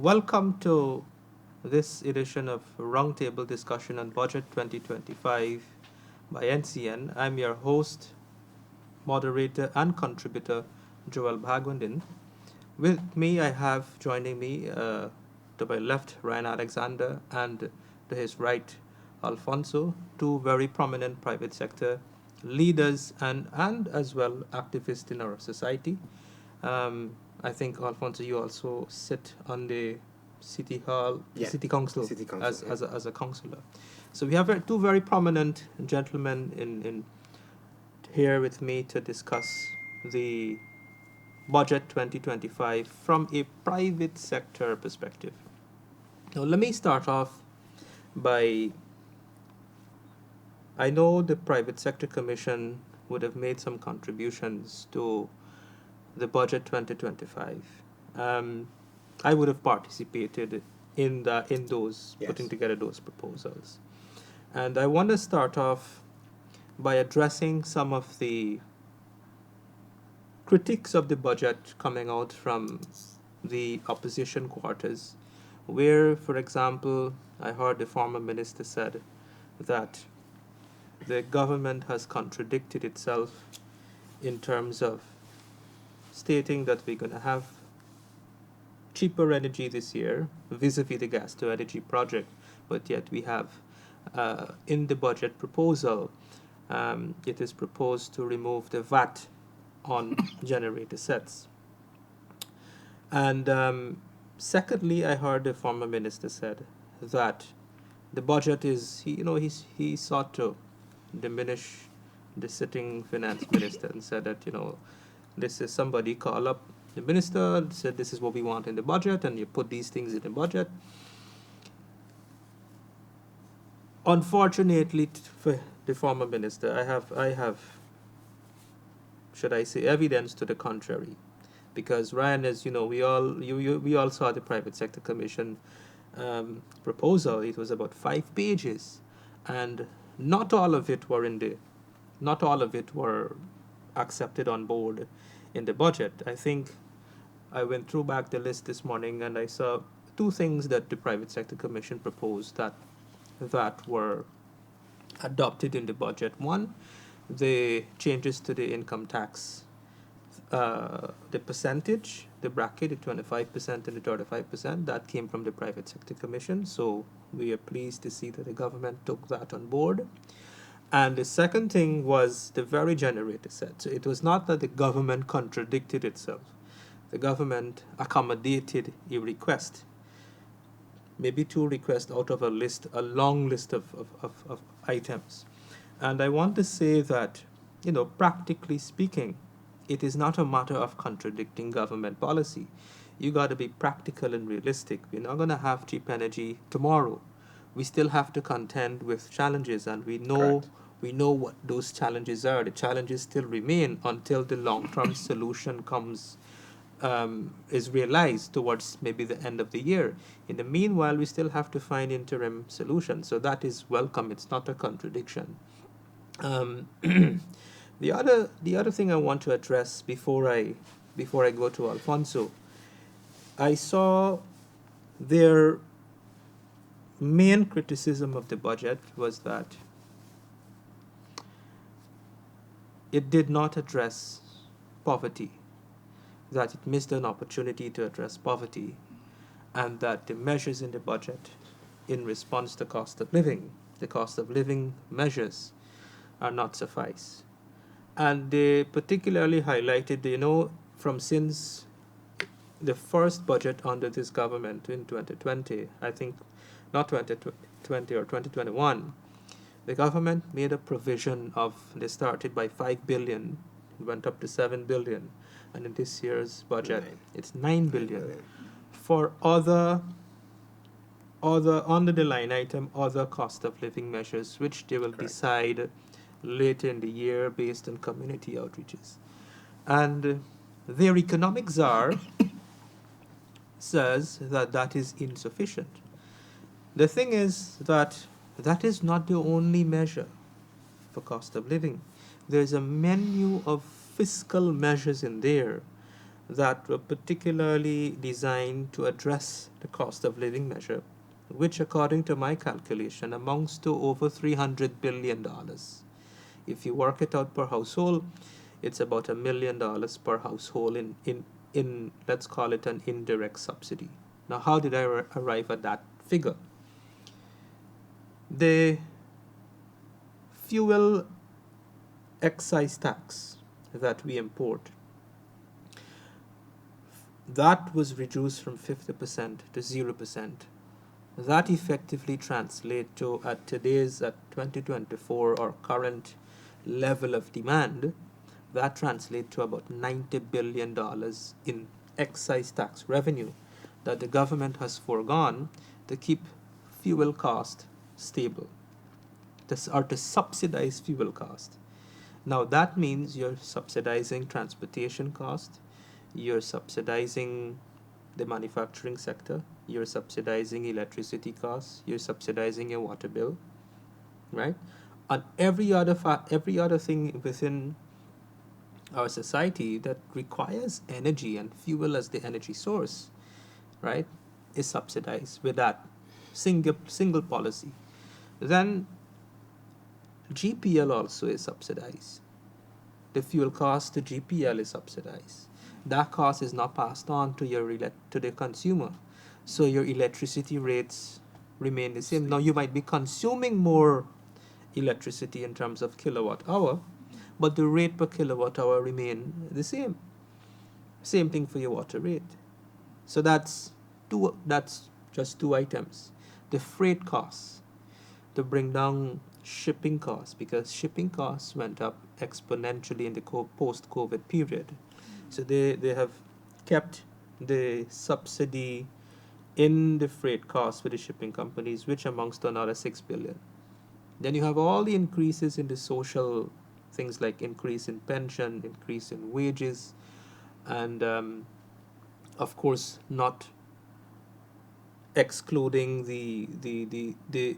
Welcome to this edition of Roundtable Discussion on Budget 2025 by NCN. I'm your host, moderator, and contributor, Joel Bhagwandin. With me, I have joining me to my left, Ryan Alexander, and to his right, Alfonso, two very prominent private sector leaders and as well activists in our society. Um, I think Alfonso, you also sit on the city hall, Yeah, city council City Council. as a councillor. So we have two very prominent gentlemen in here with me to discuss the budget 2025 from a private sector perspective. Now, let me start off by I know the private sector commission would have made some contributions to the budget 2025. Um, I would have participated in those Yes. putting together those proposals, and I want to start off by addressing some of the critiques of the budget coming out from the opposition quarters, where, for example, I heard the former minister said that the government has contradicted itself in terms of stating that we're going to have cheaper energy this year vis-a-vis the gas to energy project, but yet we have in the budget proposal, it is proposed to remove the VAT on generator sets. And secondly, I heard the former minister said that the budget is, he sought to diminish the sitting finance minister and said that, this is somebody call up the minister and said this is what we want in the budget and you put these things in the budget. Unfortunately for the former minister, I have should I say evidence to the contrary, because Ryan, as you know, we all saw the private sector commission proposal. It was about 5 pages, and not all of it were accepted on board in the budget. I think I went through back the list this morning and I saw two things that the private sector commission proposed that were adopted in the budget. One, the changes to the income tax, the percentage, the bracket, the 25% and the 35%, that came from the private sector commission. So we are pleased to see that the government took that on board. And the second thing was the very generator set. So it was not that the government contradicted itself. The government accommodated a request, maybe two requests out of a long list of items. And I want to say that, practically speaking, it is not a matter of contradicting government policy. You got to be practical and realistic. We're not going to have cheap energy tomorrow. We still have to contend with challenges, and Correct. we know what those challenges are. The challenges still remain until the long-term solution is realized towards maybe the end of the year. In the meanwhile, we still have to find interim solutions. So that is welcome. It's not a contradiction. Um, the other thing I want to address before I go to Alfonso, I saw their main criticism of the budget was that it did not address poverty, that it missed an opportunity to address poverty, and that the measures in the budget in response to the cost of living measures are not suffice. And they particularly highlighted, from since the first budget under this government in 2020, I think, not 2020 or 2021, the government made a provision they started by 5 billion, it went up to 7 billion, and in this year's budget, it's 9 billion for other under the line item, other cost of living measures, which they will Correct. decide later in the year based on community outreaches. And their economic czar says that that is insufficient. The thing is that is not the only measure for cost of living. There's a menu of fiscal measures in there that were particularly designed to address the cost of living measure, which, according to my calculation, amounts to over $300 billion. If you work it out per household, it's about $1 million per household in let's call it an indirect subsidy. Now, how did I arrive at that figure? The fuel excise tax that we import, that was reduced from 50% to 0%. That effectively translates to, at today's, at 2024, or current level of demand, that translates to about $90 billion in excise tax revenue that the government has foregone to keep fuel cost stable, or to subsidize fuel cost. Now that means you're subsidizing transportation cost, you're subsidizing the manufacturing sector, you're subsidizing electricity costs, you're subsidizing your water bill, right? And every other thing within our society that requires energy and fuel as the energy source, right, is subsidized with that single policy. Then GPL also is subsidized. The fuel cost to GPL is subsidized. That cost is not passed on to to the consumer. So your electricity rates remain the same. Now you might be consuming more electricity in terms of kilowatt hour, but the rate per kilowatt hour remain the same. Same thing for your water rate. So that's just two items. The freight costs to bring down shipping costs, because shipping costs went up exponentially in the post-COVID period. So they have kept the subsidy in the freight costs for the shipping companies, which amounts to another 6 billion. Then you have all the increases in the social things, like increase in pension, increase in wages, and of course not excluding the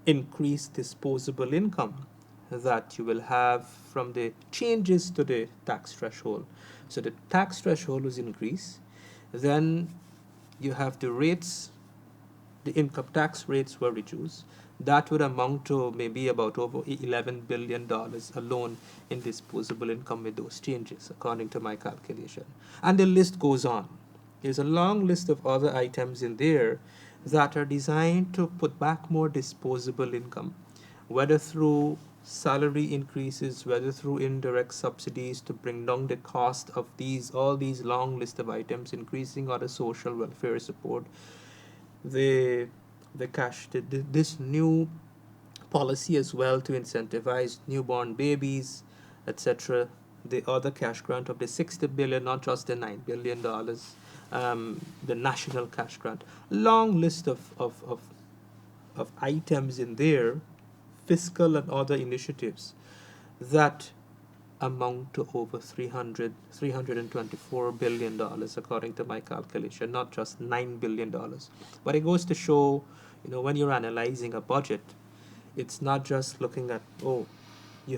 increased disposable income that you will have from the changes to the tax threshold. So the tax threshold was increased. Then you have the rates, the income tax rates were reduced. That would amount to maybe about over $11 billion alone in disposable income with those changes, according to my calculation. And the list goes on. There's a long list of other items in there that are designed to put back more disposable income, whether through salary increases, whether through indirect subsidies to bring down the cost of all these long list of items, increasing other social welfare support, the this new policy as well to incentivize newborn babies, etc. The other cash grant of the 60 billion, not just the $9 billion, the national cash grant. Long list of items in there, fiscal and other initiatives that amount to over $324 billion, according to my calculation, not just $9 billion. But it goes to show, when you're analyzing a budget, it's not just looking at, you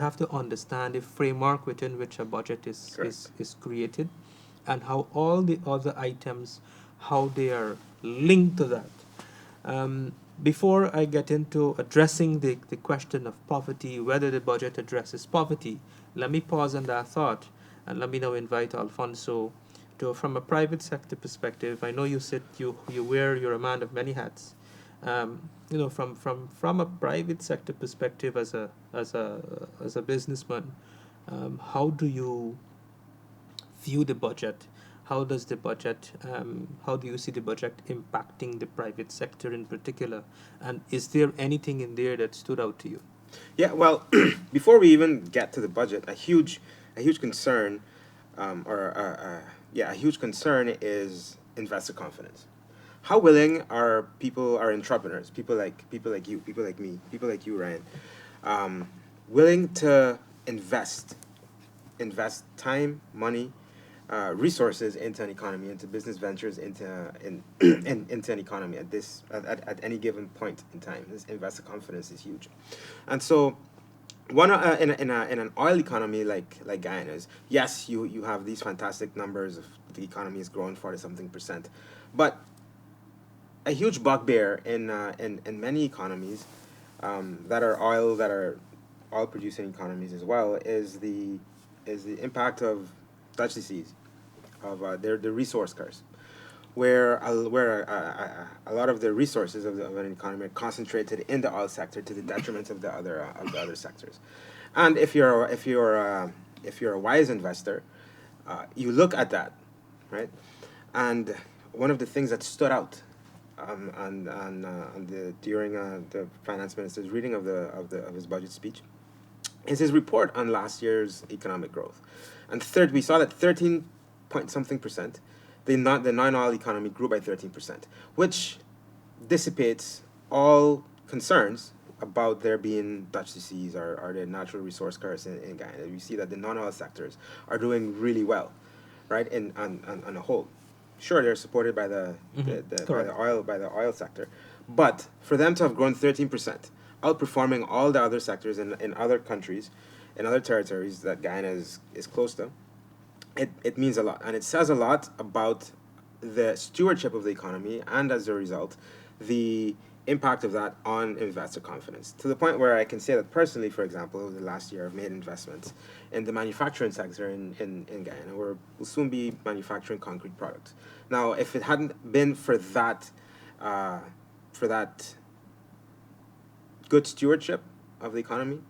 have to understand the framework within which a budget is created, and how all the other items, how they are linked to that. Before I get into addressing the question of poverty, whether the budget addresses poverty, let me pause on that thought, and let me now invite Alfonso to, from a private sector perspective. I know you're a man of many hats. From a private sector perspective, as a businessman, how do you view the budget? How do you see the budget impacting the private sector in particular? And is there anything in there that stood out to you? Yeah, well, before we even get to the budget, a huge concern, a huge concern is investor confidence. How willing are entrepreneurs, people like you, people like me, people like you, Ryan, willing to invest time, money, resources into an economy, into business ventures, into an economy at any given point in time? This investor confidence is huge, and so in an oil economy like Guyana's, yes, you have these fantastic numbers of the economy is growing 40 something percent, but a huge bugbear in many economies that are oil producing economies as well is the impact of Dutch disease of the resource curse, where a lot of the resources of an economy are concentrated in the oil sector to the detriment of the other sectors. And if you're a wise investor, you look at that, right? And one of the things that stood out on the during the finance minister's reading of his budget speech is his report on last year's economic growth. And third, we saw that 13 point something percent, the non-oil economy grew by 13%, which dissipates all concerns about there being Dutch disease or the natural resource curse in Guyana. We see that the non-oil sectors are doing really well, right? On a whole, sure they're supported by by the oil sector, but for them to have grown 13%, outperforming all the other sectors in other countries, in other territories that Guyana is close to, it means a lot, and it says a lot about the stewardship of the economy, and as a result, the impact of that on investor confidence. To the point where I can say that personally, for example, over the last year, I've made investments in the manufacturing sector in Guyana, where we'll soon be manufacturing concrete products. Now, if it hadn't been for that good stewardship of the economy,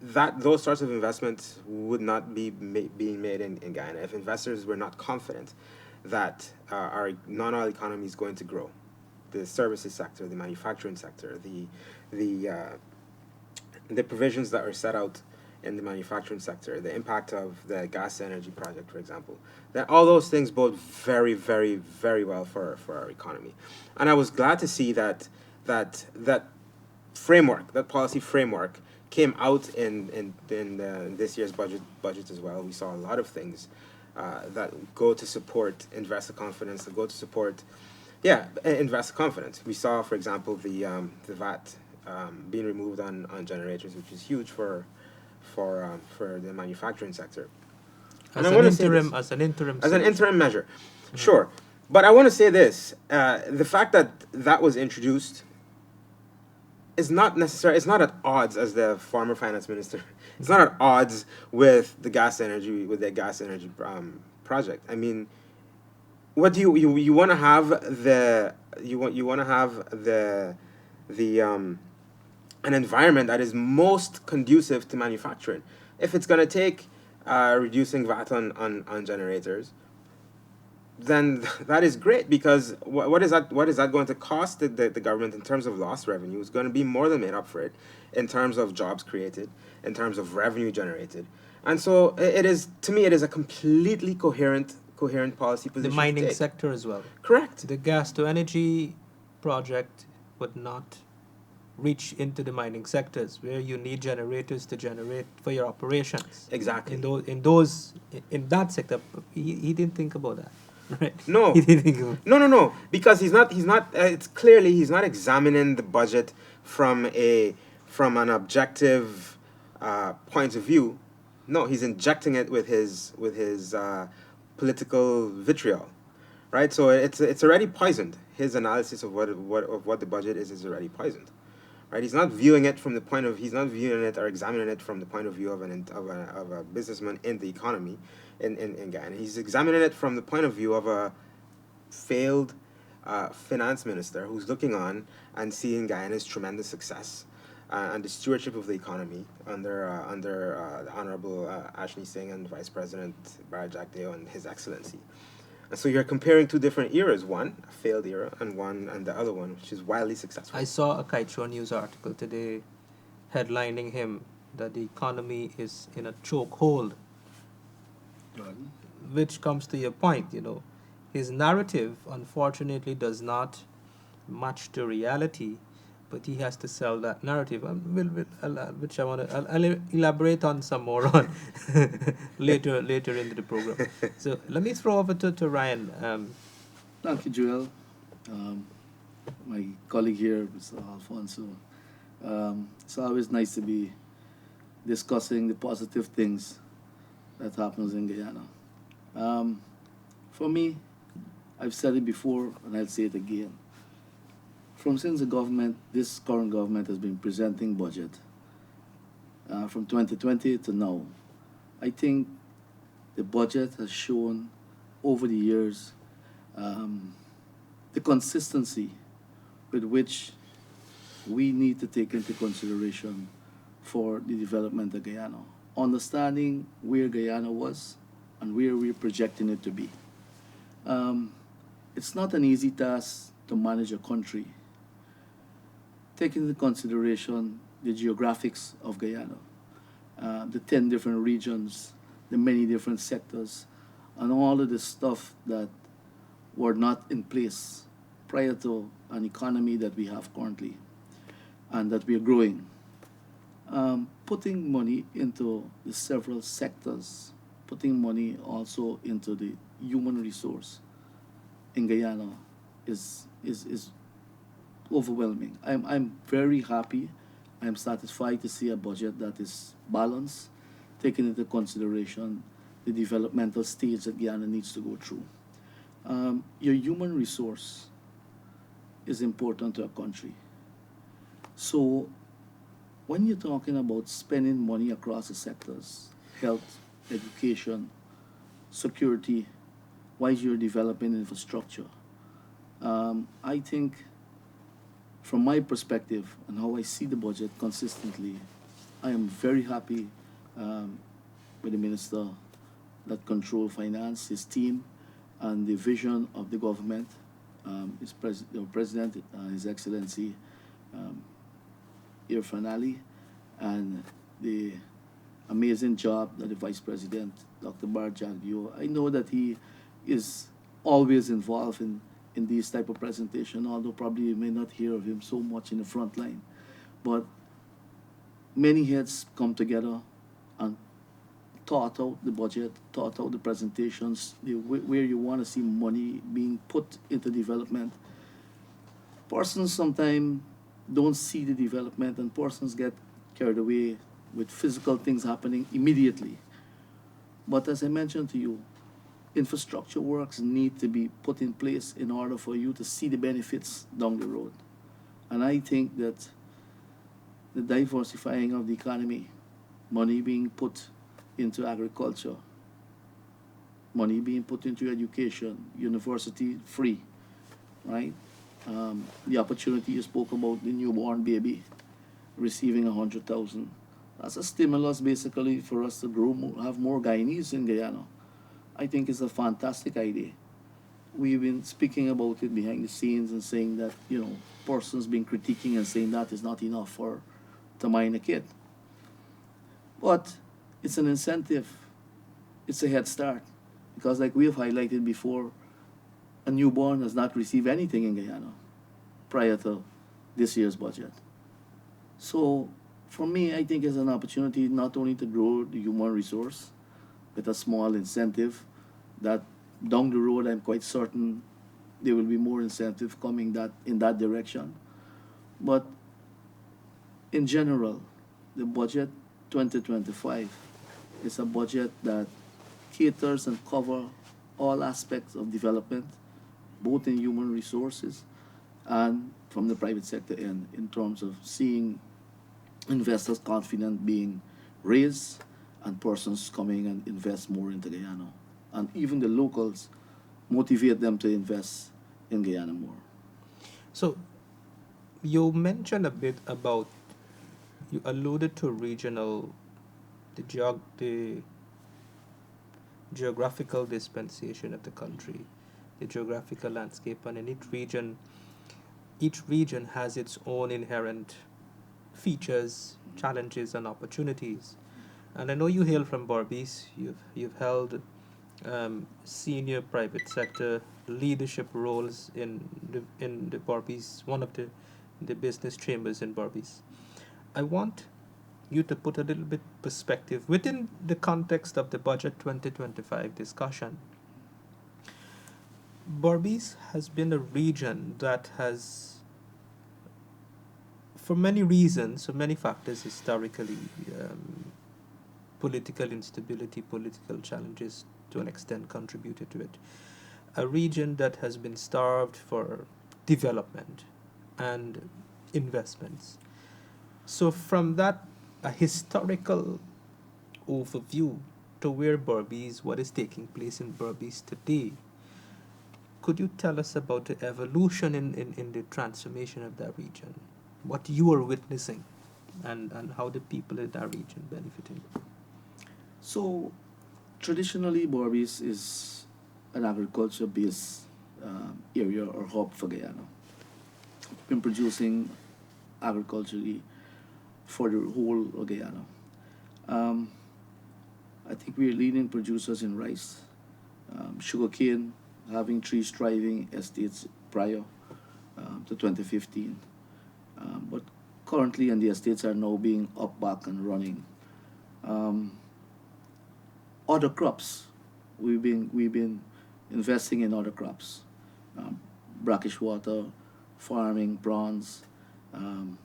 that those sorts of investments would not be being made in Guyana if investors were not confident that our non-oil economy is going to grow. The services sector, the manufacturing sector, the provisions that are set out in the manufacturing sector, the impact of the gas energy project, for example, that all those things bode very, very, very well for our economy. And I was glad to see that framework, that policy framework, came out in this year's budget as well. We saw a lot of things that go to support investor confidence, that go to support, investor confidence. We saw, for example, the VAT being removed on generators, which is huge for the manufacturing sector. As an interim measure, sure. But I want to say this: the fact that that was introduced is not necessary. It's not at odds, as the former finance minister. It's not at odds with the gas energy project. I mean, what do you want to have an environment that is most conducive to manufacturing. If it's going to take reducing VAT on generators, then that is great, because what is that going to cost the government in terms of lost revenue? It's going to be more than made up for it in terms of jobs created, in terms of revenue generated. And so it is, to me, it is a completely coherent policy position. The mining sector as well. Correct. The gas to energy project would not reach into the mining sectors where you need generators to generate for your operations. Exactly. In that sector, he didn't think about that. Right. No. He didn't think about No. Because he's not. It's clearly he's not examining the budget from an objective point of view. No, he's injecting it with his political vitriol, right? So it's already poisoned. His analysis of what the budget is already poisoned, right? He's not viewing it from the point of he's not viewing it or examining it from the point of view of a businessman in the economy in Guyana. He's examining it from the point of view of a failed finance minister who's looking on and seeing Guyana's tremendous success and the stewardship of the economy under the Honorable Ashley Singh and Vice President Barajak Deo and His Excellency. And so you're comparing two different eras, one a failed era and the other one which is wildly successful. I saw a Kaichua News article today headlining him that the economy is in a chokehold, which comes to your point, his narrative unfortunately does not match the reality, but he has to sell that narrative, which I'll elaborate on some more on later into the program. So let me throw over to Ryan. Thank you, Joel. My colleague here, Mr. Alfonso, It's always nice to be discussing the positive things that happens in Guyana. Um, for me, I've said it before and I'll say it again. From since the government, this current government has been presenting budget from 2020 to now, I think the budget has shown over the years um, the consistency with which we need to take into consideration for the development of Guyana, understanding where Guyana was and where we're projecting it to be. Um, it's not an easy task to manage a country, taking into consideration the geographics of Guyana, the 10 different regions, the many different sectors, and all of the stuff that were not in place prior to an economy that we have currently and that we are growing. Putting money into the several sectors, putting money also into the human resource in Guyana is overwhelming. I'm very happy. I'm satisfied to see a budget that is balanced, taking into consideration the developmental stage that Guyana needs to go through. Your human resource is important to a country. So when you're talking about spending money across the sectors, health, education, security, while you're developing infrastructure, I think from my perspective and how I see the budget consistently, I am very happy um, with the minister that control finance, his team, and the vision of the government, the president, His Excellency um, Irfan Ali, and the amazing job that the Vice President, Dr. Bar Jagdio. I know that he is always involved in these type of presentation, although probably you may not hear of him so much in the front line. But many heads come together and thought out the budget, thought out the presentations, where you want to see money being put into development. Persons sometimes don't see the development, and persons get carried away with physical things happening immediately. But as I mentioned to you, infrastructure works need to be put in place in order for you to see the benefits down the road. And I think that the diversifying of the economy, money being put into agriculture, money being put into education, university free, right? The opportunity you spoke about, the newborn baby receiving 100,000. That's a stimulus basically for us to grow more, have more Guyanese in Guyana. I think it's a fantastic idea. We've been speaking about it behind the scenes and saying that, persons been critiquing and saying that is not enough for to mine a kid. But it's an incentive. It's a head start. Because like we have highlighted before, a newborn has not received anything in Guyana prior to this year's budget. So for me, I think it's an opportunity not only to grow the human resource with a small incentive that down the road I'm quite certain there will be more incentive coming that in that direction. But in general, the budget 2025 is a budget that caters and cover all aspects of development, both in human resources and from the private sector end, in terms of seeing investors' confidence being raised and persons coming and invest more into Guyana. And even the locals motivate them to invest in Guyana more. So you mentioned a bit about, you alluded to regional, the geographical dispensation of the country, the geographical landscape, and in each region has its own inherent features, challenges, and opportunities. And I know you hail from Barbies. You've held senior private sector leadership roles in the Barbies, one of the business chambers in Barbies. I want you to put a little bit perspective within the context of the budget 2025 discussion. Barbies has been a region that has for many reasons, for many factors historically, um, political instability, political challenges to an extent contributed to it. A region that has been starved for development and investments. So, from that, a historical overview to where Berbice, what is taking place in Berbice today, could you tell us about the evolution in the transformation of that region? What you are witnessing and how the people in that region benefiting? So traditionally, Borbis is an agriculture-based area or hub for Guyana. Been producing agriculturally for the whole of Guyana. Um, I think we're leading producers in rice, sugarcane, having three thriving estates prior to 2015. But currently, and the estates are now being up, back, and running. Um, Other crops, we've been investing in other crops, um, brackish water, farming, prawns, um,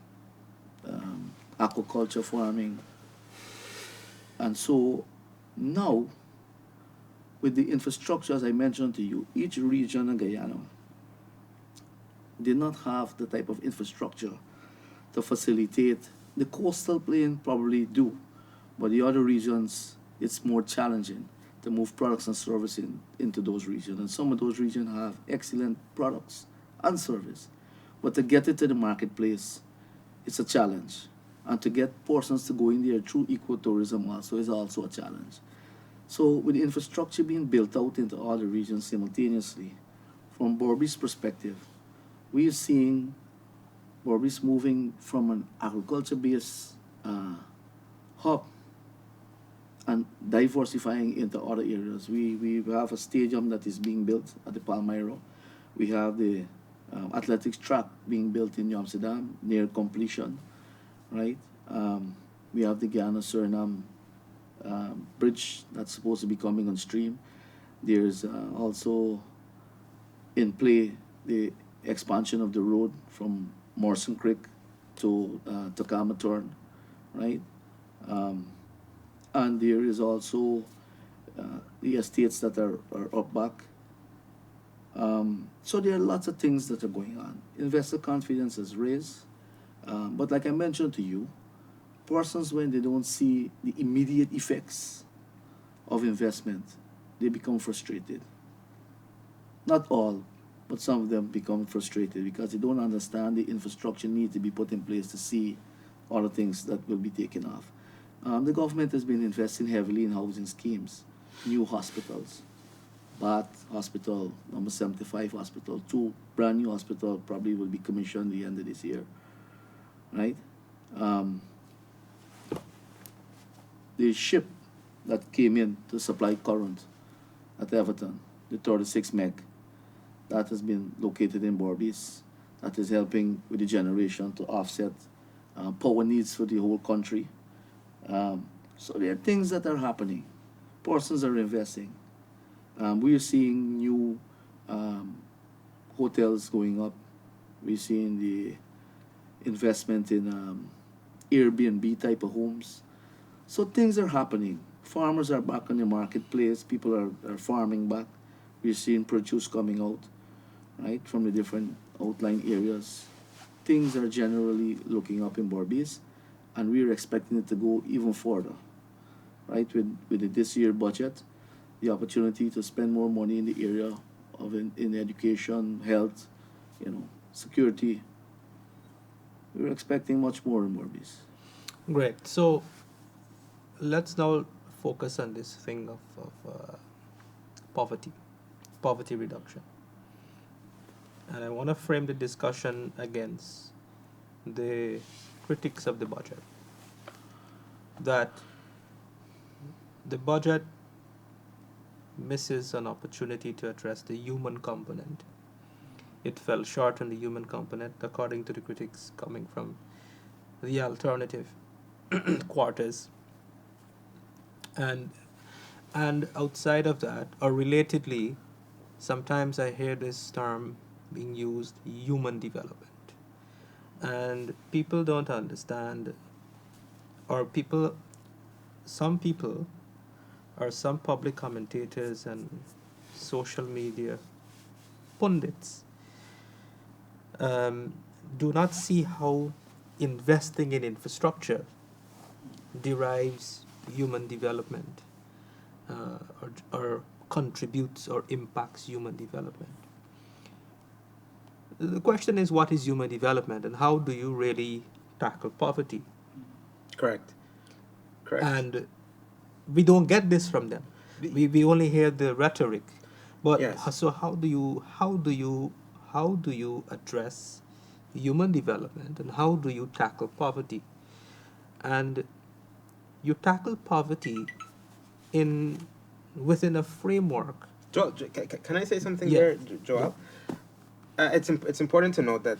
aquaculture farming, and so now with the infrastructure, as I mentioned to you, each region in Guyana did not have the type of infrastructure to facilitate. The coastal plain probably do, but the other regions, it's more challenging to move products and service into those regions. And some of those regions have excellent products and service, but to get it to the marketplace, it's a challenge. And to get persons to go in there through ecotourism also is also a challenge. So with the infrastructure being built out into other regions simultaneously, from Borby's perspective, we are seeing Borby's moving from an agriculture-based hub and diversifying into other areas. We have a stadium that is being built at the Palmyra. We have the athletics track being built in Amsterdam near completion, right? We have the Guyana Suriname bridge that's supposed to be coming on stream. There's also in play the expansion of the road from Morrison Creek to Kamatorn, right? Um, and there is also the estates that are up back. So there are lots of things that are going on. Investor confidence is raised, but like I mentioned to you, persons when they don't see the immediate effects of investment, they become frustrated. Not all, but some of them become frustrated because they don't understand the infrastructure need to be put in place to see all the things that will be taken off. The government has been investing heavily in housing schemes, new hospitals, Bath Hospital, number 75 Hospital, two brand new hospital probably will be commissioned the end of this year, right? Um, the ship that came in to supply current at Everton, the 36 meg, that has been located in Borbis. That is helping with the generation to offset power needs for the whole country. So there are things that are happening. Persons are investing. We are seeing new hotels going up. We're seeing the investment in Airbnb type of homes. So things are happening. Farmers are back on the marketplace. People are farming back. We're seeing produce coming out, right, from the different outlying areas. Things are generally looking up in Borbis, and we're expecting it to go even further, right, with the this year budget, the opportunity to spend more money in the area of in education, health, security. We're expecting much more in Borbis. Great. So let's now focus on this thing of poverty, poverty reduction. And I want to frame the discussion against the critics of the budget. That the budget misses an opportunity to address the human component. It fell short on the human component, according to the critics coming from the alternative quarters. And and outside of that, or relatedly, sometimes I hear this term being used, human development. and people don't understand, or people, some people, or some public commentators and social media pundits um, do not see how investing in infrastructure derives human development, or contributes or impacts human development. The question is, what is human development, and how do you really tackle poverty? Correct. Correct. And we don't get this from them. We only hear the rhetoric, but Yes. so how do you address human development, and how do you tackle poverty? And you tackle poverty in within a framework. Joel, can I say something Yeah. there, Joel? It's important to note that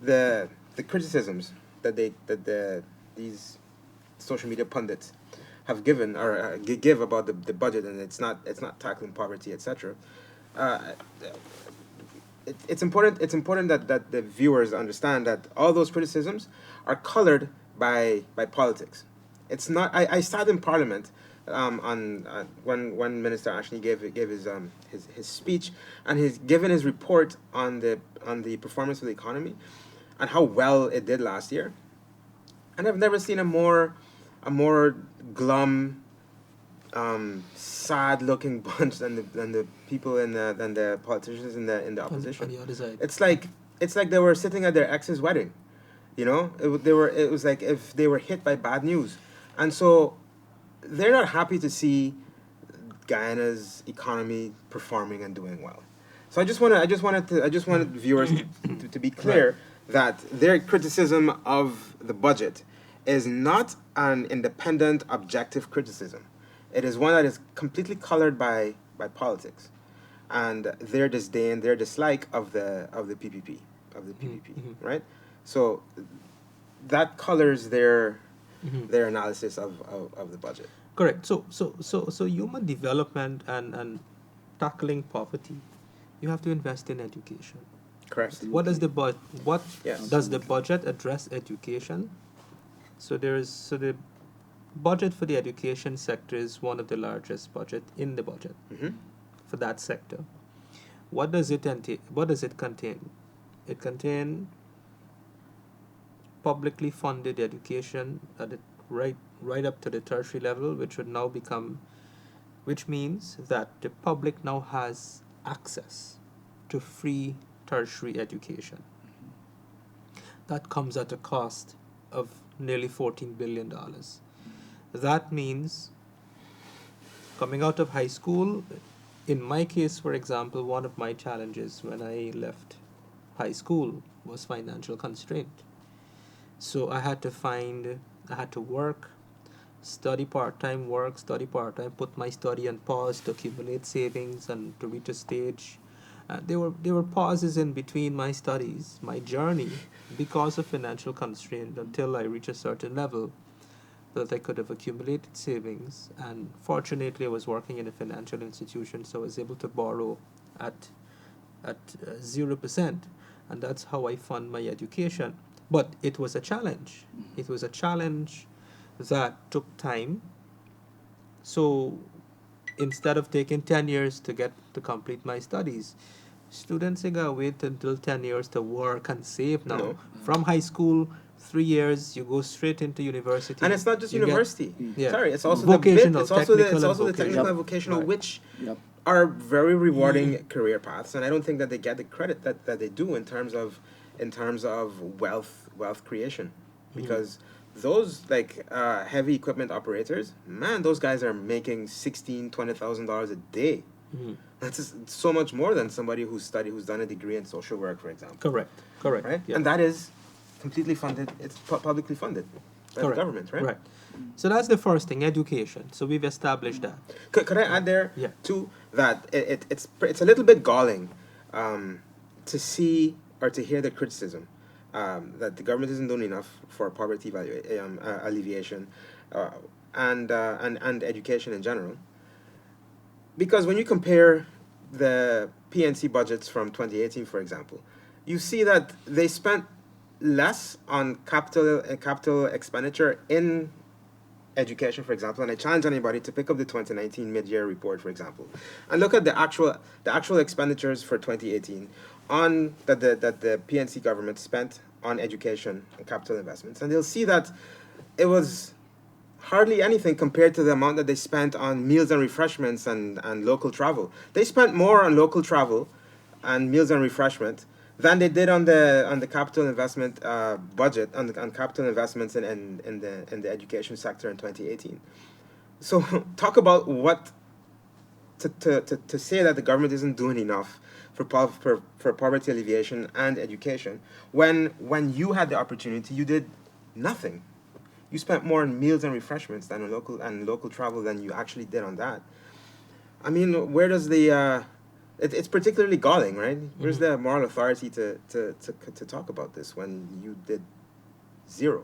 the criticisms that these social media pundits have given or give about the budget, and it's not tackling poverty, etc. Uh, it's important that the viewers understand that all those criticisms are colored by politics. It's not. I sat in Parliament on when Minister Ashley gave his speech, and he's given his report on the performance of the economy and how well it did last year. And I've never seen a more glum, sad looking bunch than the people than the politicians in the opposition. On the other side. It's like they were sitting at their ex's wedding, you know. It was like if they were hit by bad news, and so they're not happy to see Guyana's economy performing and doing well. So I just wanted viewers to be clear that their criticism of the budget is not an independent, objective criticism. It is one that is completely colored by politics, and their disdain, their dislike of the PPP, right? So that colors their analysis of the budget. Correct. So human development and tackling poverty, you have to invest in education. Correct. What does the what Yes. does the budget address education? So the budget for the education sector is one of the largest budget in the budget Mm-hmm. for that sector. What does it entail? What does it contain? It contains publicly funded education at the right up to the tertiary level, which would now become, which means that the public now has access to free tertiary education. That comes at a cost of nearly $14 billion. That means coming out of high school, in my case, for example, one of my challenges when I left high school was financial constraint. So I had to work, study part-time, put my study on pause to accumulate savings and to reach a stage. There were pauses in between my studies, my journey, because of financial constraint until I reach a certain level that I could have accumulated savings. And fortunately, I was working in a financial institution, so I was able to borrow at 0%, and that's how I fund my education. But it was a challenge. It was a challenge that took time. So instead of taking 10 years to complete my studies, students are gonna wait until 10 years to work and save now. No. From high school, 3 years, you go straight into university. And it's not just You get- university. Yeah. Sorry, it's also Vocational, it's also the technical and technical vocational. and vocational, Right. which Yep. are very rewarding career paths, and I don't think that they get the credit that they do in terms of wealth creation, because those heavy equipment operators, man, those guys are making $16,000-$20,000 a day. That's just so much more than somebody who's done a degree in social work, for example. Correct. Right? Yeah. And that is completely funded. It's publicly funded by the government, right? Right. So that's the first thing, education. So we've established that. Could I add there Yeah. too that it's a little bit galling to see or to hear the criticism that the government isn't doing enough for poverty alleviation and education in general. Because when you compare the PNC budgets from 2018, for example, you see that they spent less on capital expenditure in education, for example, and I challenge anybody to pick up the 2019 mid-year report, for example, and look at the actual expenditures for 2018 on that the PNC government spent on education and capital investments, and they'll see that it was hardly anything compared to the amount that they spent on meals and refreshments and local travel. They spent more on local travel and meals and refreshment than they did on the capital investment budget on capital investments in the education sector in 2018. So talk about what to say that the government isn't doing enough for poverty alleviation and education when you had the opportunity, you did nothing. You spent more on meals and refreshments than on local travel than you actually did on that. I mean, where does it's particularly galling, right? Where's the moral authority to talk about this when you did zero,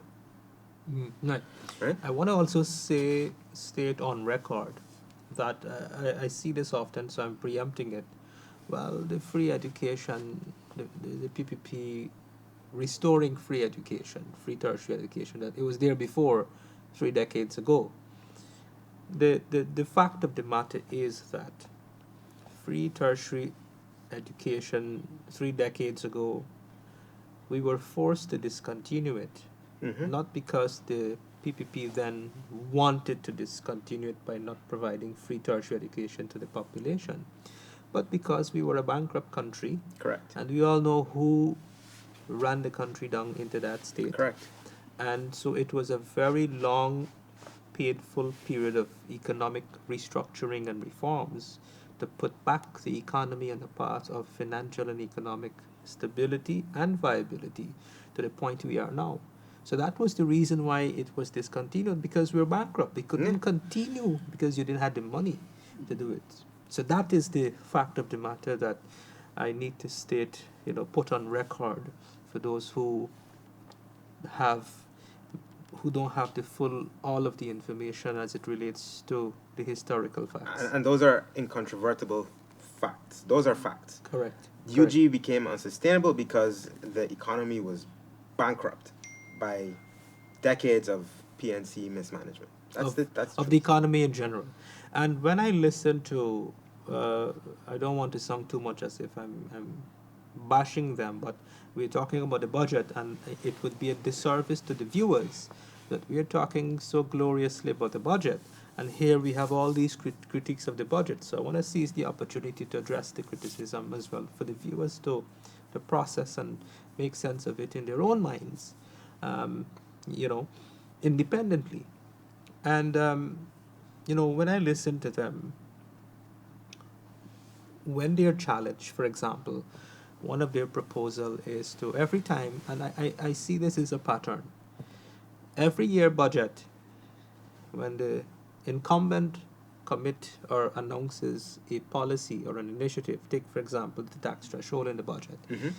Right. right? I want to also state on record that I see this often, so I'm preempting it. Well, the free education, the PPP, restoring free education, free tertiary education, that it was there before 3 decades ago. The fact of the matter is that free tertiary education 3 decades ago, we were forced to discontinue it, Mm-hmm. not because the PPP then wanted to discontinue it by not providing free tertiary education to the population, but because we were a bankrupt country, Correct. and we all know who ran the country down into that state. Correct. And so it was a very long, painful period of economic restructuring and reforms to put back the economy on the path of financial and economic stability and viability to the point we are now. So that was the reason why it was discontinued, because we were bankrupt. They couldn't continue because you didn't have the money to do it. So that is the fact of the matter that I need to state, put on record for those who don't have the full all of the information as it relates to the historical facts. And those are incontrovertible facts. Those are facts. Correct. UG became unsustainable because the economy was bankrupt by decades of PNC mismanagement. That's Of the economy in general. And when I listen to, I don't want to sound too much as if I'm bashing them, but we're talking about the budget, and it would be a disservice to the viewers that we are talking so gloriously about the budget, and here we have all these critiques of the budget. So I want to seize the opportunity to address the criticism as well for the viewers to process and make sense of it in their own minds, independently. And when I listen to them, when they're challenged, for example, one of their proposal is to every time, and I see this as a pattern, every year budget, when the incumbent commit or announces a policy or an initiative, take for example the tax threshold in the budget, Mm-hmm.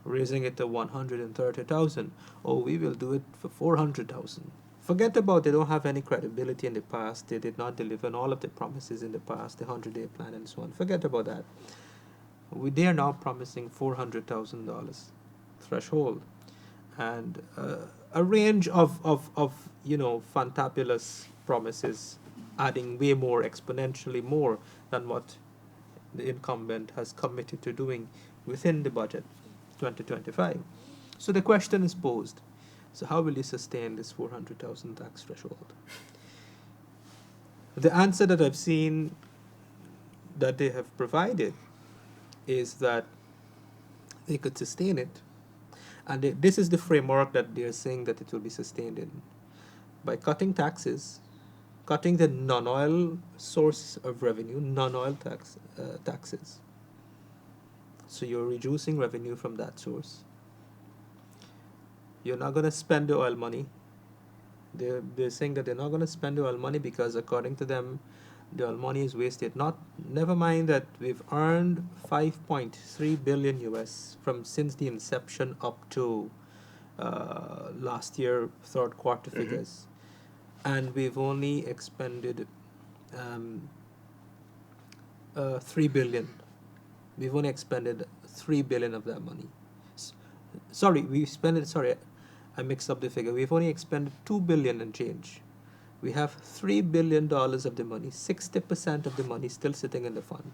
raising it to 130,000, oh, we will do it for 400,000. Forget about they don't have any credibility in the past, they did not deliver on all of the promises in the past, the 100-day plan and so on. Forget about that. They are now promising $400,000 threshold, and a range of fantabulous promises, adding way more, exponentially more than what the incumbent has committed to doing within the budget 2025. So the question is posed, so how will you sustain this 400,000 tax threshold? The answer that I've seen that they have provided is that they could sustain it, and this is the framework that they're saying that it will be sustained in, by cutting taxes, cutting the non-oil source of revenue, non-oil taxes. So you're reducing revenue from that source. You're not going to spend the oil money. They're saying that they're not going to spend the oil money because, according to them, the oil money is wasted. Never mind that we've earned 5.3 billion US from since the inception up to last year third quarter Mm-hmm. figures, and we've only expended 3 billion. We've only expended 3 billion of that money. Sorry, we spent it. Sorry, I mixed up the figure. We've only expended 2 billion and change. We have $3 billion of the money. 60% of the money still sitting in the fund.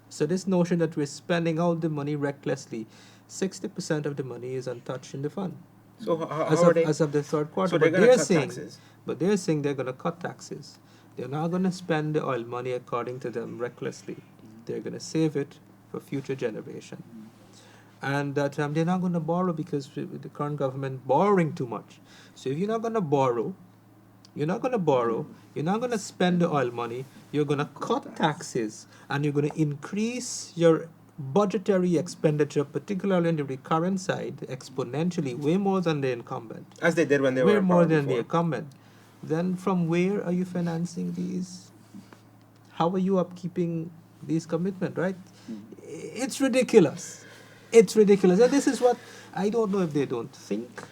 So this notion that we're spending all the money recklessly, 60% of the money is untouched in the fund So how are they? as of the third quarter. So they're But going to they're cut saying, taxes. but they're saying they're going to cut taxes. They're not going to spend the oil money according to them recklessly. They're going to save it for future generation. And that they're not going to borrow because with the current government borrowing too much. So if you're not going to borrow, you're not going to borrow, you're not going to spend the oil money, you're going to cut taxes, and you're going to increase your budgetary expenditure, particularly on the recurrent side, exponentially, way more than the incumbent. As they did when they were Way in more power than the before. incumbent. Then from where are you financing these? How are you upkeeping these commitments, right? It's ridiculous. It's ridiculous. And this is what I don't know if they don't think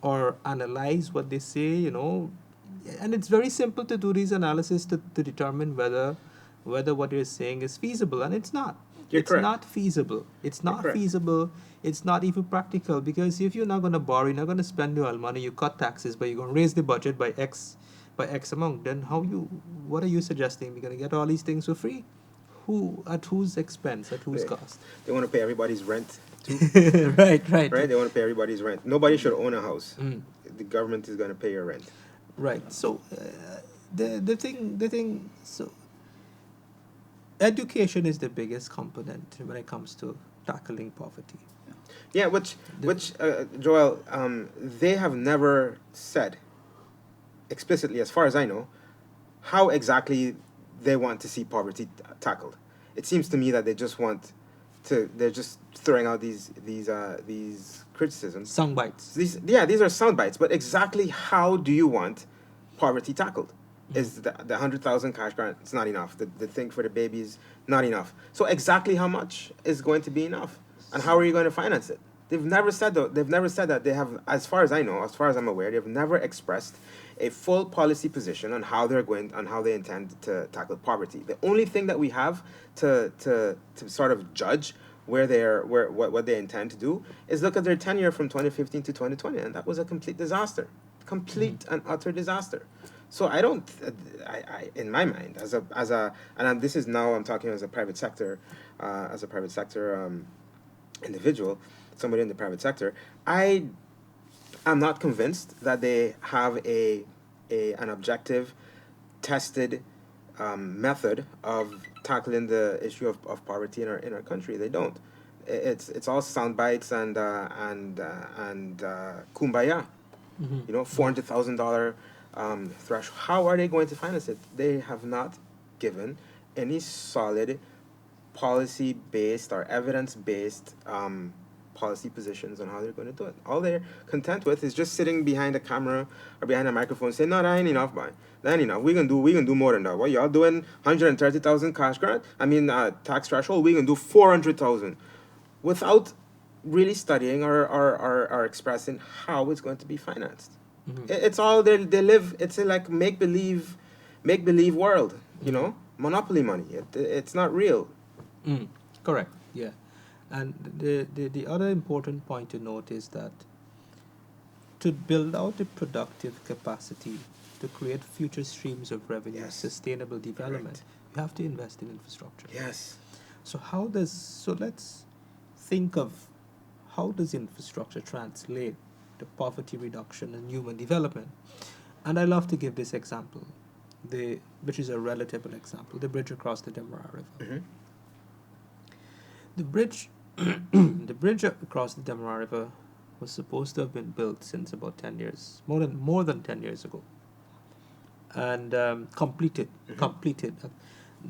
or analyze what they say, And it's very simple to do these analysis to determine whether what you're saying is feasible, and it's not. You're It's correct. not feasible. It's You're not correct. feasible. It's not even practical, because if you're not going to borrow, you're not going to spend your own money, you cut taxes, but you're going to raise the budget by X amount. Then what are you suggesting? We're going to get all these things for free? At whose expense? At whose They- cost? They want to pay everybody's rent too, Right. right? They want to pay everybody's rent. Nobody should own a house. Mm. The government is going to pay your rent. Right. So the thing. So education is the biggest component when it comes to tackling poverty. Yeah, Joel, they have never said explicitly, as far as I know, how exactly they want to see poverty tackled. It seems to me that they just want to. They're just throwing out these criticisms. Sound bites. These are sound bites. But exactly how do you want poverty tackled? Is the 100,000 cash grant? It's not enough. The thing for the babies, not enough. So exactly how much is going to be enough, and how are you going to finance it? They've never said that. They've never said that. They have, as far as I know, as far as I'm aware, they've never expressed a full policy position on how they intend to tackle poverty. The only thing that we have to sort of judge what they intend to do is look at their tenure from 2015 to 2020, and that was a complete disaster, and utter disaster. So I don't, in my mind, and this is now I'm talking as a private sector, individual, somebody in the private sector. I'm not convinced that they have an objective, tested method of tackling the issue of poverty in our country. They don't. It's all sound bites and kumbaya. $400,000 threshold. How are they going to finance it? They have not given any solid policy-based or evidence-based policy positions on how they're going to do it. All they're content with is just sitting behind a camera or behind a microphone saying, "No, that ain't enough, man. That ain't enough. We can do more than that. What y'all doing? 130,000 cash grant? Tax threshold. We can do 400,000," without really studying or expressing how it's going to be financed. Mhm. It's all they live. It's a like make believe world. Monopoly money. It's not real. Correct. Yeah. And the other important point to note is that to build out a productive capacity to create future streams of revenue, Yes. sustainable development, you have to invest in infrastructure. Yes. So let's think of how does infrastructure translate to poverty reduction and human development. And I love to give this example, which is a relatable example, the bridge across the Demerara River. Mm-hmm. The bridge, the bridge across the Demerara River was supposed to have been built since about 10 years, more than 10 years ago, and completed,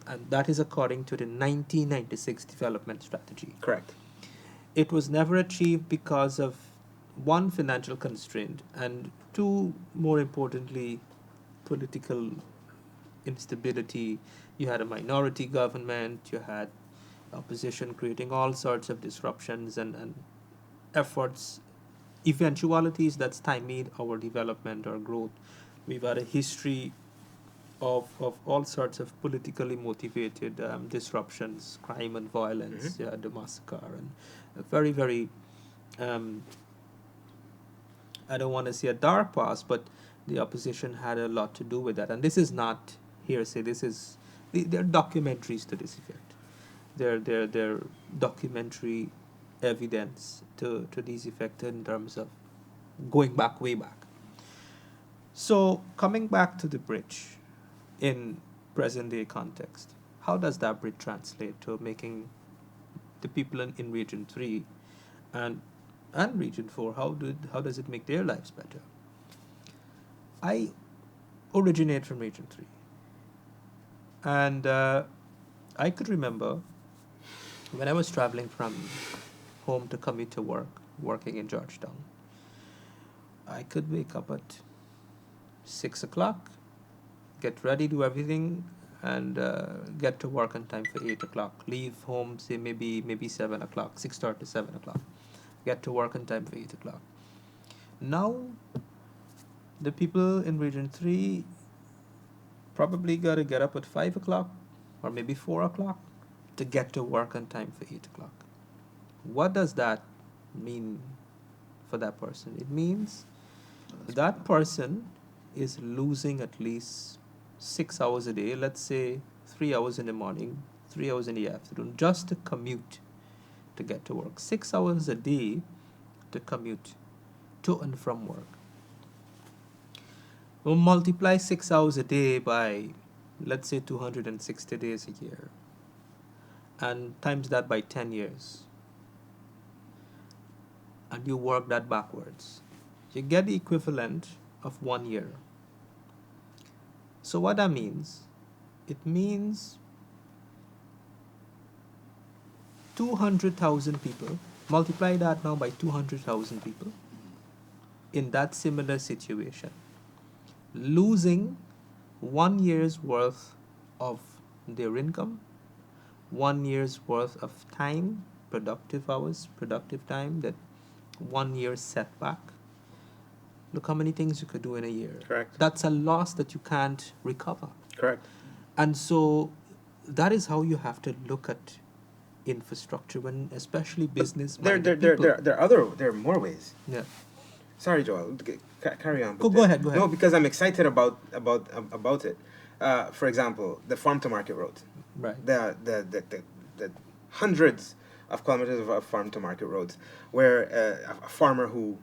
and that is according to the 1996 development strategy. Correct. It was never achieved because of one, financial constraint, and two, more importantly, political instability. You had a minority government, you had opposition creating all sorts of disruptions and efforts, eventualities that stymied our development or growth. We've had a history of all sorts of politically motivated disruptions, crime and violence, Mm-hmm. the massacre, and a very, very um, I don't want to say a dark past, but the opposition had a lot to do with that. And this is not hearsay. There are documentaries to this effect. There documentary evidence to this effect in terms of going back way back. So coming back to the bridge in present day context, how does that bridge translate to making the people in region 3 and region 4, how does it make their lives better? I originate from region 3, and I could remember when I was traveling from home to commute to work, working in Georgetown. I could wake up at 6 o'clock, get ready, do everything, and get to work on time for 8 o'clock. Leave home, say maybe 7 o'clock, 6:30, 7 o'clock. Get to work on time for 8 o'clock. Now, the people in Region 3 probably got to get up at 5 o'clock or maybe 4 o'clock to get to work on time for 8 o'clock. What does that mean for that person? It means that person is losing at least 6 hours a day, let's say 3 hours in the morning, 3 hours in the afternoon, just to commute to get to work. 6 hours a day to commute to and from work. We'll multiply 6 hours a day by, let's say, 260 days a year, and times that by 10 years. And you work that backwards. You get the equivalent of 1 year. So what that means, it means 200,000 people, multiply that now by 200,000 people in that similar situation, losing 1 year's worth of their income, 1 year's worth of time, productive hours, productive time, that 1 year setback. Look how many things you could do in a year. Correct. That's a loss that you can't recover. Correct. And so that is how you have to look at infrastructure, when especially business minded people. There are more ways. Yeah. Sorry, Joel. Carry on. Go ahead. No, because I'm excited about it. For example, the farm to market road. Right. The hundreds of kilometers of farm to market roads, where a farmer who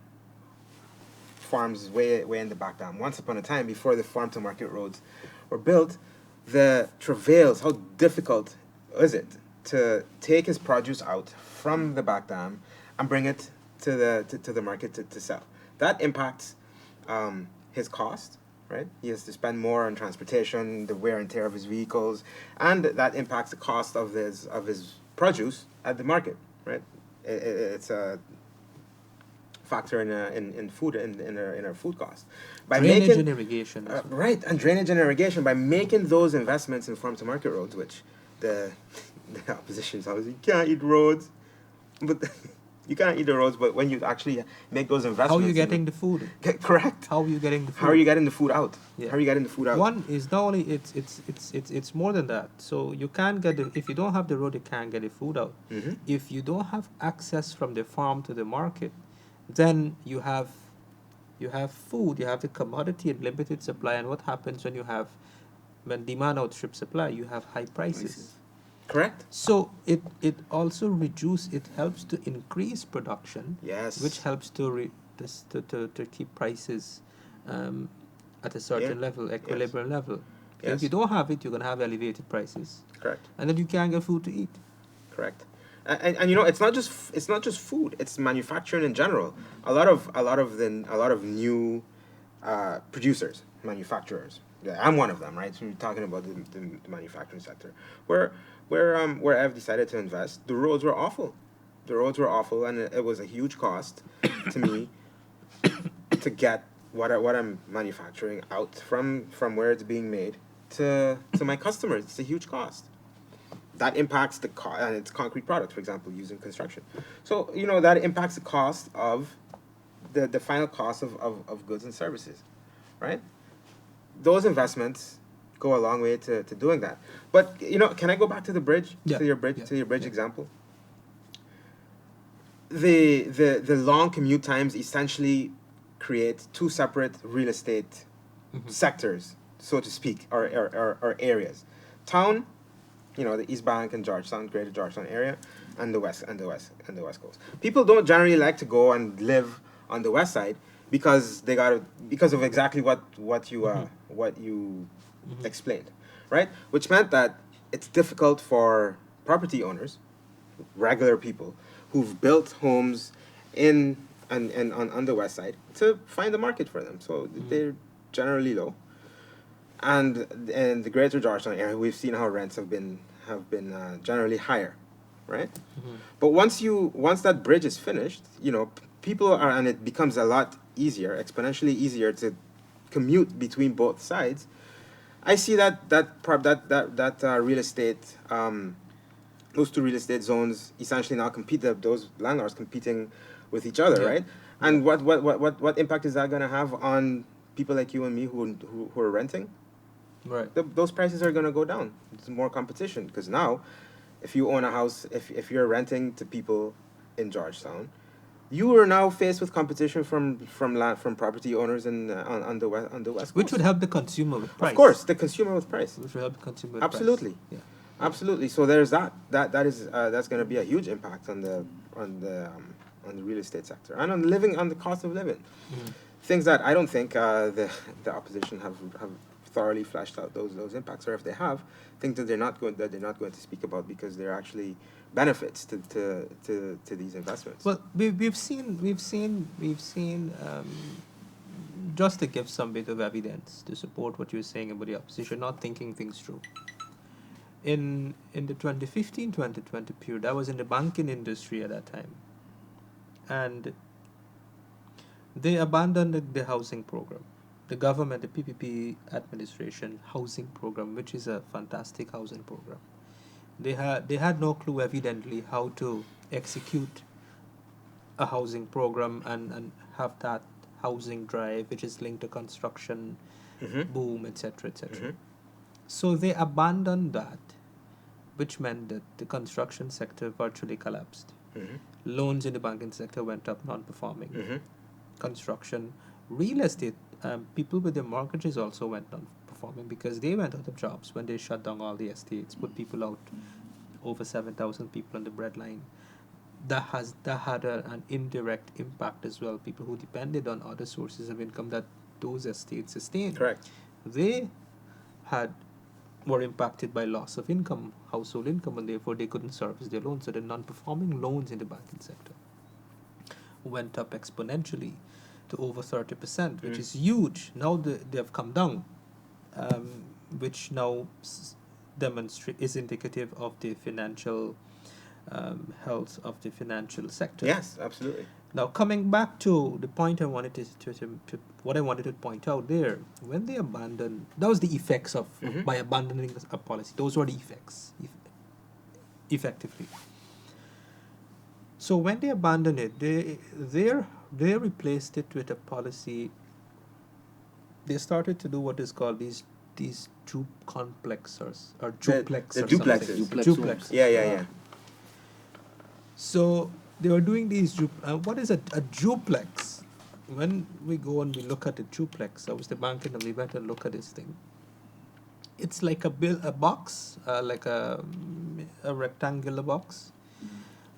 farms way in the back dam. Once upon a time, before the farm to market roads were built, the travails, how difficult is it to take his produce out from the back dam and bring it to the market to sell. That impacts his cost, right? He has to spend more on transportation, the wear and tear of his vehicles, and that impacts the cost of his produce at the market, right? It's a factor in food in our food cost. By Drainage making and irrigation. right, and drainage and irrigation, by making those investments in farm to market roads, which the opposition is always, you can't eat roads, but you can't eat the roads. But when you actually make those investments, How are you getting the food? correct? How are you getting the food? How are you getting the food out? Yeah. How are you getting the food out? One is not only it's more than that. So you can't get if you don't have the road, you can't get the food out. Mm-hmm. If you don't have access from the farm to the market, then you have food, you have the commodity in limited supply, and what happens when demand outstrips supply, you have high prices. Correct. So it also helps to increase production, Yes. which helps to keep prices at a certain level, equilibrium level. Yes. If you don't have it, you're gonna have elevated prices, Correct. and then you can't get food to eat. Correct. And you know, it's not just food, it's manufacturing in general. A lot of new producers, manufacturers, yeah, I'm one of them, right? So we're talking about the manufacturing sector, where I've decided to invest. The roads were awful, and it was a huge cost to me to get what I'm manufacturing out from where it's being made to my customers. It's a huge cost. That impacts and it's concrete products, for example, used in construction. So, you know, that impacts the cost of the final cost of goods and services, right? Those investments go a long way to doing that. But, you know, can I go back to the bridge? Yeah. To your bridge Yeah. example? the long commute times essentially create two separate real estate sectors, so to speak, or areas. Town, the East Bank and Georgetown, Greater Georgetown area, and the West Coast. People don't generally like to go and live on the West Side because because of exactly what you explained, right? Which meant that it's difficult for property owners, regular people who've built homes in and on the West Side to find a market for them. So they're generally low. And in the Greater Georgetown area, we've seen how rents have been generally higher, right? But once that bridge is finished, people are, and it becomes a lot easier, exponentially easier to commute between both sides. I see that real estate, those two real estate zones essentially now those landlords competing with each other, Yeah. right? And what impact is that going to have on people like you and me who are renting? Right. Those prices are going to go down. There's more competition because now, if you own a house, if you're renting to people in Georgetown, you are now faced with competition from property owners on the West Coast. Which would help the consumer with price. Of course, the consumer with price. Which would help the consumer with Absolutely. price. Yeah. Absolutely. So there's that is that's going to be a huge impact on the real estate sector and on the cost of living. Things that I don't think the opposition have thoroughly fleshed out those impacts, or if they have, things that they're not going to speak about because they're actually benefits to these investments. Well, we've seen just to give some bit of evidence to support what you're saying about the opposition not thinking things through. In the 2015-2020 period, I was in the banking industry at that time, and they abandoned the housing program. The government, the PPP administration housing program, which is a fantastic housing program. They had no clue, evidently, how to execute a housing program and have that housing drive, which is linked to construction, boom, etc., etc. So they abandoned that, which meant that the construction sector virtually collapsed. Loans in the banking sector went up, non-performing. Construction, real estate, people with their mortgages also went non-performing because they went out of jobs when they shut down all the estates, put people out, over 7,000 people on the breadline. That had an indirect impact as well. People who depended on other sources of income that those estates sustained. Correct. They were impacted by loss of income, household income, and therefore they couldn't service their loans. So the non-performing loans in the banking sector went up exponentially to over 30%, which is huge. Now they have come down, which now is indicative of the financial health of the financial sector. Yes, absolutely. Now, coming back to the point I wanted to what I wanted to point out there, when they abandoned, that was the effects of by abandoning a policy. Those were the effects, effectively. So when they abandoned it, they replaced it with a policy. They started to do what is called these complexers or duplex. The or duplexes. something. Duplex. Yeah. So they were doing these. What is a duplex? When we go and we look at a duplex, I was the bank and we went and look at this thing. It's like a box, like a rectangular box,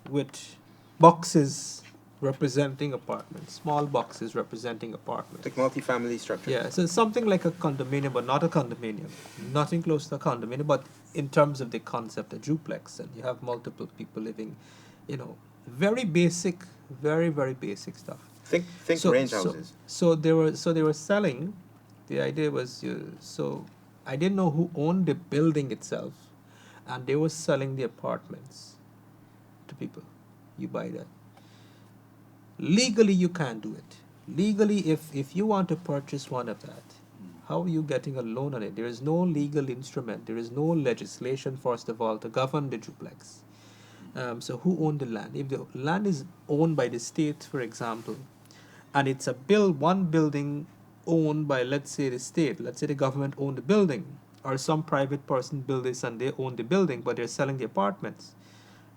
with boxes representing apartments, small boxes representing apartments. Like multi-family structure. Yeah, so something like a condominium, but not a condominium. Nothing close to a condominium, but in terms of the concept, a duplex, and you have multiple people living, very basic, very, very basic stuff. Think range houses. So they were selling. The idea was so I didn't know who owned the building itself, and they were selling the apartments to people. You buy that. Legally, you can't do it. Legally, if you want to purchase one of that, how are you getting a loan on it? There is no legal instrument. There is no legislation, first of all, to govern the duplex. So who owned the land? If the land is owned by the state, for example, and it's one building owned by, let's say, the state, let's say the government owned the building, or some private person built this and they own the building, but they're selling the apartments.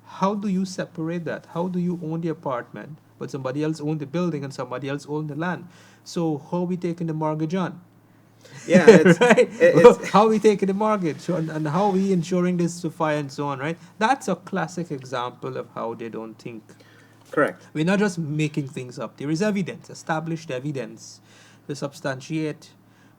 how do you separate that? How do you own the apartment, but somebody else own the building and somebody else own the land? So how are we taking the mortgage on? Yeah, it's Right? it's How are we taking the mortgage and how are we ensuring this to fire and so on, right? That's a classic example of how they don't think. correct. We're not just making things up. There is evidence, established evidence, to substantiate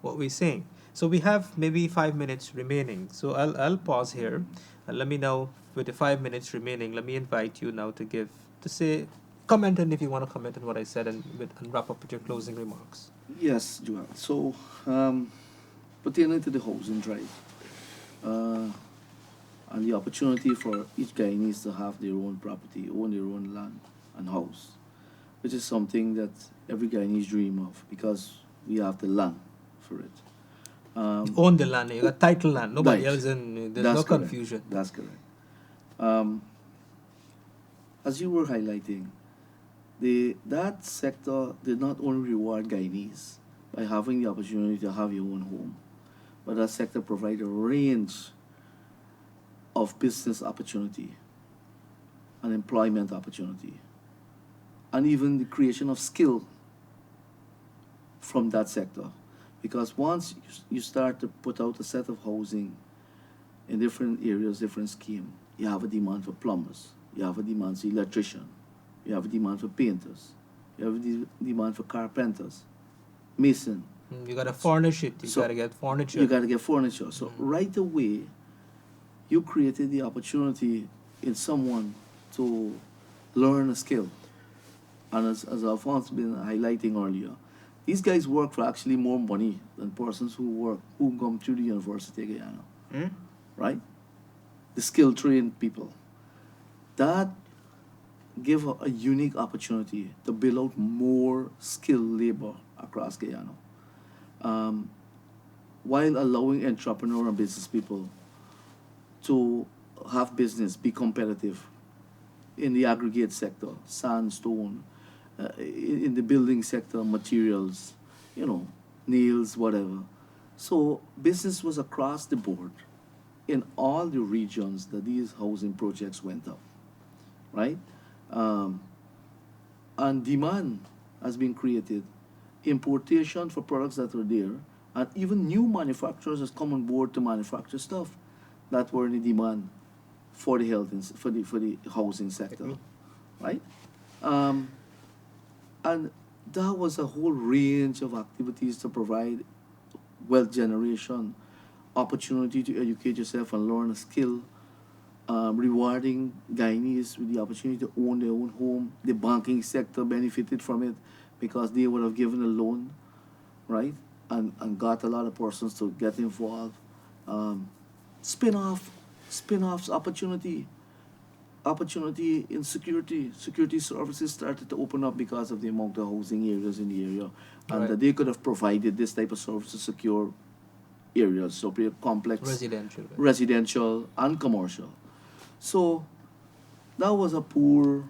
what we're saying. So we have maybe 5 minutes remaining. So I'll pause here, and let me know with the 5 minutes remaining. Let me invite you now to say comment, and if you want to comment on what I said, and wrap up with your closing remarks. Yes, Joel. So, pertaining to the housing drive, uh, and the opportunity for each Guyanese to have their own property, own their own land and house, which is something that every Guyanese dream of because we have the land for it. Own the land. You got title land. Nobody Right. else in. There's That's no correct. confusion. That's correct. Um, as you were highlighting, that sector did not only reward Guyanese by having the opportunity to have your own home, but that sector provided a range of business opportunity and employment opportunity, and even the creation of skill from that sector. Because once you start to put out a set of housing in different areas, different scheme, you have a demand for plumbers, you have a demand for electrician, you have a demand for painters, you have a demand for carpenters, mason. You gotta furnish it. You So, gotta get furniture. You got to get furniture. So right away, you created the opportunity in someone to learn a skill. And as Alphonse been highlighting earlier, these guys work for actually more money than persons who come through the University of Guyana, Hmm? right? The skill trained people. That give a unique opportunity to build out more skilled labor across Guyana, um, while allowing entrepreneur and business people to have business, be competitive in the aggregate sector, sandstone, in the building sector, materials, nails, whatever. So business was across the board in all the regions that these housing projects went up, right? Um, and demand has been created, importation for products that are there, and even new manufacturers has come on board to manufacture stuff that were in demand for the health and for the housing sector, right? Um, and that was a whole range of activities to provide wealth generation, opportunity to educate yourself and learn a skill, rewarding Guyanese with the opportunity to own their own home. The banking sector benefited from it because they would have given a loan, right? And got a lot of persons to get involved. Um, spin-off, spin-offs opportunity in security services started to open up because of the amount of housing areas in the area, and Right. that they could have provided this type of service to secure areas, so pretty complex Residential. Right? residential and commercial. So that was a poor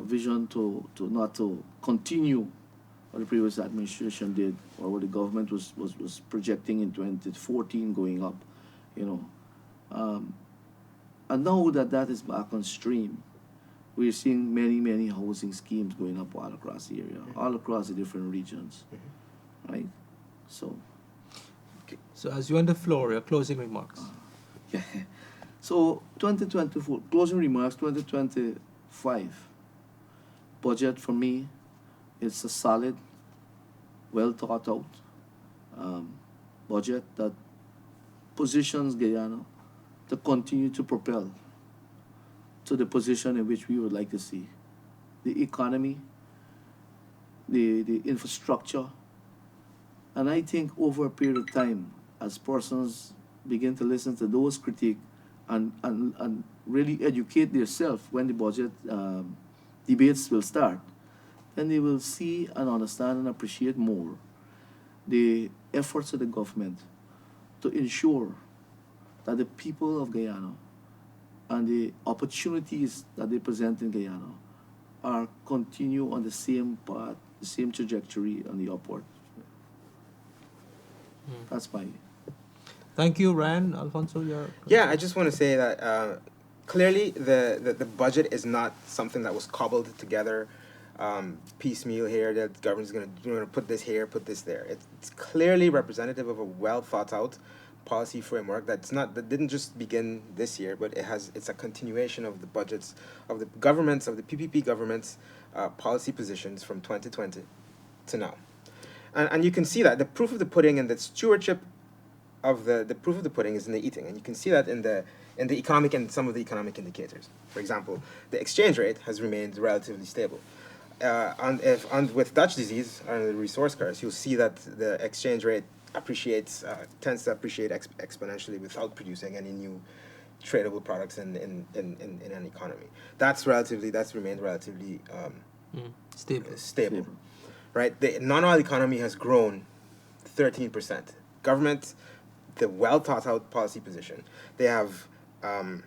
vision to not to continue what the previous administration did or what the government was projecting in 2014 going up, you know. Um, and now that is back on stream, we're seeing many housing schemes going up all across the area, all across the different regions, right? So, So as you on the floor, your closing remarks. yeah. So 2024 closing remarks. 2025 budget for me, it's a solid, well thought out budget that positions Guyana to continue to propel to the position in which we would like to see the economy, the infrastructure. And I think over a period of time, as persons begin to listen to those critiques and really educate themselves when the budget debates will start, then they will see and understand and appreciate more the efforts of the government to ensure that the people of Guyana and the opportunities that they present in Guyana are continue on the same path, the same trajectory on the upward. That's my Thank you, Ryan. Alfonso, your Yeah, I just want to say that clearly the budget is not something that was cobbled together piecemeal here, that government's going to put this here, put this there. It's clearly representative of a well thought out policy framework that didn't just begin this year, but it's a continuation of the budgets of the governments, of the PPP governments policy positions from 2020 to now. And you can see that the proof of the pudding and the stewardship of the proof of the pudding is in the eating, and you can see that in the economic and some of the economic indicators. For example, the exchange rate has remained relatively stable. And with Dutch disease and the resource curse, you'll see that the exchange rate tends to appreciate exponentially without producing any new tradable products in an economy. That's remained relatively stable. Right? The non-oil economy has grown 13%. Government, the well thought out policy position, they have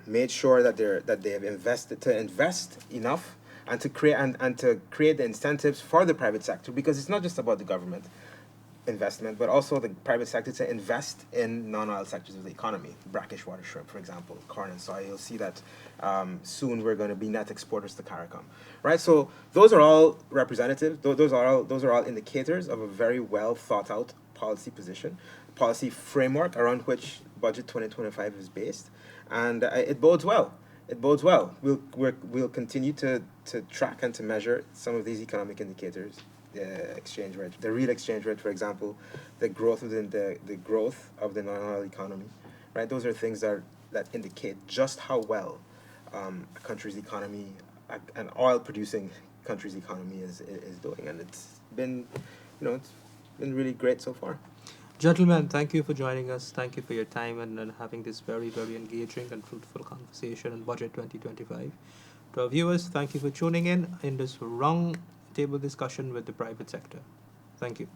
made sure that they have invest enough and to create the incentives for the private sector, because it's not just about the government investment, but also the private sector to invest in non-oil sectors of the economy. Brackish water shrimp, for example, corn and soy. You'll see that soon we're going to be net exporters to CARICOM, right? So those are all representative. Those are all indicators of a very well thought out policy position, policy framework around which Budget 2025 is based, and it bodes well. It bodes well. We'll continue to track and to measure some of these economic indicators. The exchange rate, the real exchange rate, for example, the growth of the growth of the non-oil economy, right? Those are things that indicate just how well a country's economy, an oil-producing country's economy is doing, and it's been really great so far. Gentlemen, thank you for joining us. Thank you for your time and having this very, very engaging and fruitful conversation on Budget 2025. To our viewers, thank you for tuning in this round table discussion with the private sector. Thank you.